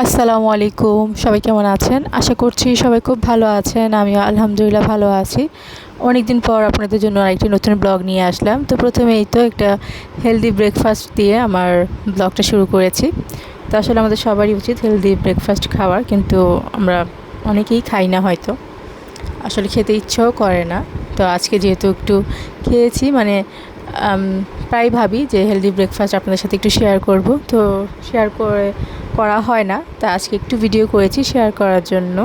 আসসালামু আলাইকুম। সবাই কেমন আছেন? আশা করছি সবাই খুব ভালো আছেন। আমিও আলহামদুলিল্লাহ ভালো আছি। অনেকদিন পর আপনাদের জন্য আরেকটি নতুন ব্লগ নিয়ে আসলাম। তো প্রথমেই তো একটা হেলদি ব্রেকফাস্ট দিয়ে আমার ব্লগটা শুরু করেছি। তো আসলে আমাদের সবারই উচিত হেলদি ব্রেকফাস্ট খাওয়ার, কিন্তু আমরা অনেকেই খাই না হয়তো। আসলে খেতে ইচ্ছেও করে না। তো আজকে যেহেতু একটু খেয়েছি, মানে প্রায় ভাবি যে হেলদি ব্রেকফাস্ট আপনাদের সাথে একটু শেয়ার করব। তো শেয়ার করা হয় না, তা আজকে একটু ভিডিও করেছি শেয়ার করার জন্য।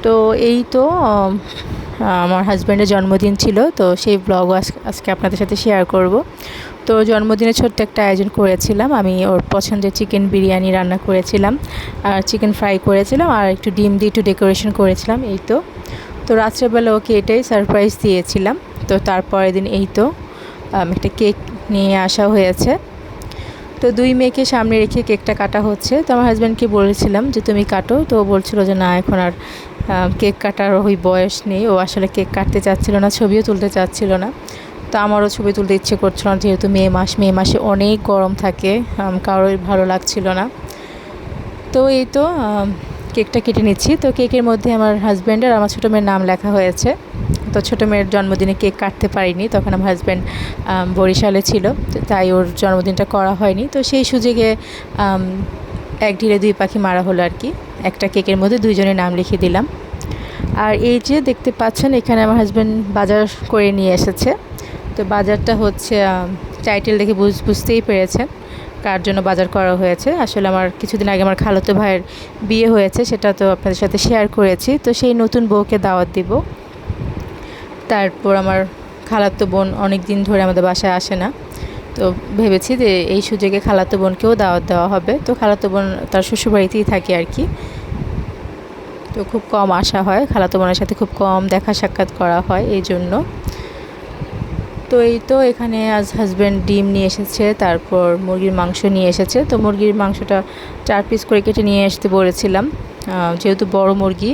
তো এই তো আমার হাজব্যান্ডের জন্মদিন ছিল, তো সেই ব্লগও আজকে আপনাদের সাথে শেয়ার করব। তো জন্মদিনে ছোট্ট একটা আয়োজন করেছিলাম। আমি ওর পছন্দের চিকেন বিরিয়ানি রান্না করেছিলাম, আর চিকেন ফ্রাই করেছিলাম, আর একটু ডিম দিয়ে একটু ডেকোরেশন করেছিলাম। এই তো তো রাত্রেবেলা ওকে এটাই সারপ্রাইজ দিয়েছিলাম। তো তারপরের দিন এই তো একটা কেক নিয়ে আসা হয়েছে। তো দুই মেয়েকে সামনে রেখে কেকটা কাটা হচ্ছে। তো আমার হাজব্যান্ডকে বলেছিলাম যে তুমি কাটো, তো ও বলছিল যে না, এখন আর কেক কাটার ওই বয়স নেই। ও আসলে কেক কাটতে চাচ্ছিল না, ছবিও তুলতে চাচ্ছিল না। তো আমারও ছবি তুলতে ইচ্ছে করছিল না, যেহেতু মে মাসে অনেক গরম থাকে, কারোই ভালো লাগছিল না। তো এই তো কেকটা কেটে নিচ্ছি। তো কেকের মধ্যে আমার হাজব্যান্ড আর আমার ছোটো মেয়ের নাম লেখা হয়েছে। তো ছোটো মেয়ের জন্মদিনে কেক কাটতে পারিনি, তখন আমার হাজব্যান্ড বরিশালে ছিল, তাই ওর জন্মদিনটা করা হয়নি। তো সেই সুযোগে এক ঢিলে দুই পাখি মারা হলো আর কি। একটা কেকের মধ্যে দুইজনের নাম লিখে দিলাম। আর এই যে দেখতে পাচ্ছেন, এখানে আমার হাজব্যান্ড বাজার করে নিয়ে এসেছে। তো বাজারটা হচ্ছে টাইটেল দেখে বুঝতেই পেরেছেন কার জন্য বাজার করা হয়েছে। আসলে আমার কিছুদিন আগে আমার খালাতো ভাইয়ের বিয়ে হয়েছে, সেটা তো আপনাদের সাথে শেয়ার করেছি। তো সেই নতুন বউকে দাওয়াত দিব। তারপর আমার খালাতো বোন অনেক দিন ধরে আমাদের বাসায় আসে না, তো ভেবেছি যে এই সুযোগে খালাতো বোনকেও দাওয়াত দেওয়া হবে। তো খালাতো বোন তার শ্বশুরবাড়িতেই থাকে আর কি। তো খুব কম আসা হয়, খালাতো বোনের সাথে খুব কম দেখা সাক্ষাৎ করা হয় এই জন্য। তো এই তো এখানে আজ হাজব্যান্ড ডিম নিয়ে এসেছে, তারপর মুরগির মাংস নিয়ে এসেছে। তো মুরগির মাংসটা 4 পিস করে কেটে নিয়ে আসতে বলেছিলাম, যেহেতু বড় মুরগি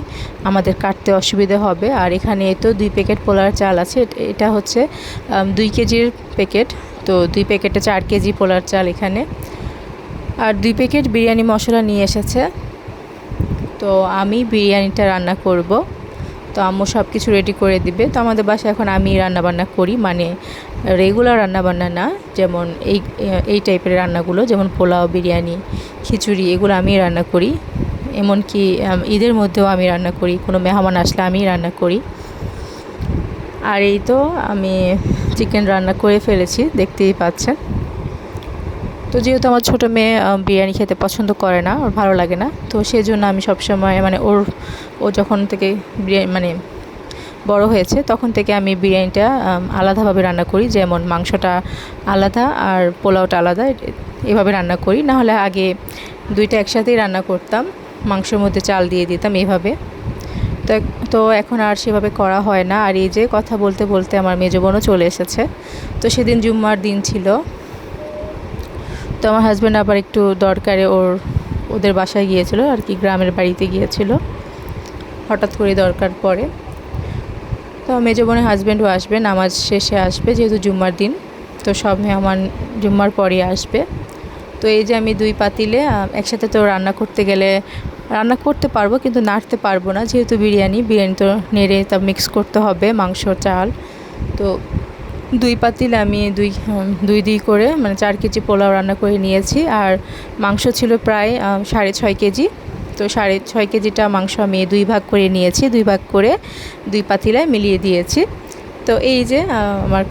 আমাদের কাটতে অসুবিধা হবে। আর এখানে তো 2 প্যাকেট পোলার চাল আছে, এটা হচ্ছে 2 কেজির প্যাকেট। তো 2 প্যাকেটে 4 কেজি পোলার চাল এখানে। আর 2 প্যাকেট বিরিয়ানি মশলা নিয়ে এসেছে। তো আমি বিরিয়ানিটা রান্না করব। তো আম্মু সব কিছু রেডি করে দিবে। তো আমাদের বাসায় এখন আমি রান্নাবান্না করি, মানে রেগুলার রান্নাবান্না না, যেমন এই টাইপের রান্নাগুলো, যেমন পোলাও, বিরিয়ানি, খিচুড়ি, এগুলো আমি রান্না করি। এমনকি ঈদের মধ্যেও আমি রান্না করি, কোনো মেহমান আসলে আমি রান্না করি। আর এই তো আমি চিকেন রান্না করে ফেলেছি, দেখতেই পাচ্ছেন। তো যেহেতু আমার ছোটো মেয়ে বিরিয়ানি খেতে পছন্দ করে না, ওর ভালো লাগে না, তো সেই জন্য আমি সবসময়, মানে ও যখন থেকে বিরিয়ানি মানে বড় হয়েছে তখন থেকে আমি বিরিয়ানিটা আলাদাভাবে রান্না করি, যেমন মাংসটা আলাদা আর পোলাওটা আলাদা, এভাবে রান্না করি। না হলে আগে দুইটা একসাথেই রান্না করতাম, মাংসের মধ্যে চাল দিয়ে দিতাম এভাবে। তো এখন আর সেভাবে করা হয় না। আর এই যে কথা বলতে বলতে আমার মেজো বোনও চলে এসেছে। তো সেদিন জুম্মার দিন ছিল। তো আমার হাজব্যান্ড আবার একটু দরকারে ওদের বাসায় গিয়েছিল আর কি, গ্রামের বাড়িতে গিয়েছিল, হঠাৎ করে দরকার পড়ে। তো মেজো বোনের হাজব্যান্ডও আসবে, নামাজ শেষে আসবে, যেহেতু জুম্মার দিন। তো সব মেহমান জুম্মার পরে আসবে। তো এই যে আমি 2 পাতিলে একসাথে তো রান্না করতে গেলে রান্না করতে পারবো, কিন্তু নাড়তে পারবো না, যেহেতু বিরিয়ানি তো নেড়ে তা মিক্স করতে হবে মাংস চাল। তো 2 পাতিল আমি দুই করে, মানে 4 কেজি পোলাও রান্না করে নিয়েছি। আর মাংস ছিল প্রায় 6.5 কেজি। তো 6.5 কেজিটা মাংস আমি 2 ভাগ করে নিয়েছি, 2 ভাগ করে 2 পাতিলায় মিলিয়ে দিয়েছি। তো এই যে আমার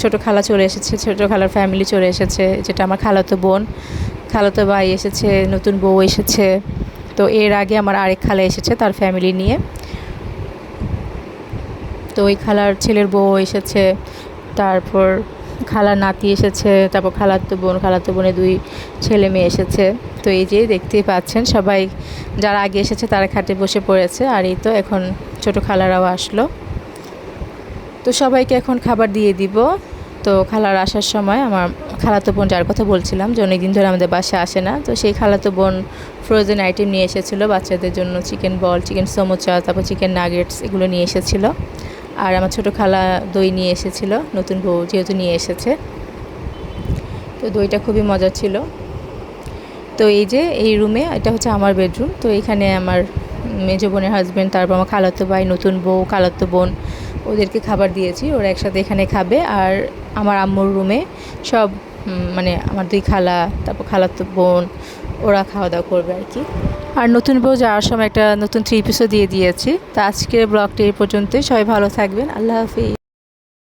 ছোটো খালা চলে এসেছে, ছোটো খালার ফ্যামিলি চলে এসেছে, যেটা আমার খালাতো বোন, খালাতো ভাই এসেছে, নতুন বউ এসেছে। তো এর আগে আমার আরেক খালা এসেছে তার ফ্যামিলি নিয়ে। তো ওই খালার ছেলের বউ এসেছে, তারপর খালার নাতি এসেছে, তারপর খালাতো বোনের 2 ছেলে মেয়ে এসেছে। তো এই যে দেখতেই পাচ্ছেন, সবাই যারা আগে এসেছে তারা খাটে বসে পড়েছে। আর এই তো এখন ছোটো খালারাও আসলো। তো সবাইকে এখন খাবার দিয়ে দিব। তো খালার আসার সময় আমার খালাতো বোন, যার কথা বলছিলাম যে অনেক দিন ধরে আমাদের বাসায় আসে না, তো সেই খালাতো বোন ফ্রোজেন আইটেম নিয়ে এসেছিলো বাচ্চাদের জন্য, চিকেন বল, চিকেন সমোচা, তারপর চিকেন নাগেটস, এগুলো নিয়ে এসেছিলো। আর আমার ছোটো খালা দই নিয়ে এসেছিলো, নতুন বউ যেহেতু নিয়ে এসেছে। তো দইটা খুবই মজার ছিল। তো এই যে এই রুমে এটা হচ্ছে আমার বেডরুম। তো এখানে আমার মেজো বোনের হাজব্যান্ড, তারপর আমার খালাতো ভাই, নতুন বউ, খালাতো বোন, ওদেরকে খাবার দিয়েছি, ওরা একসাথে এখানে খাবে। আর আমার আম্মুর রুমে সব মানে আমার দুই খালা, তারপর খালাতো বোন, ওরা খাওয়া দাওয়া করবে আর কি। আর নতুন বউ যাওয়ার সময় একটা নতুন 3 পিসও দিয়ে দিয়েছি। তো আজকের ব্লগটি এই পর্যন্তই। সবাই ভালো থাকবেন। আল্লাহ হাফিজ।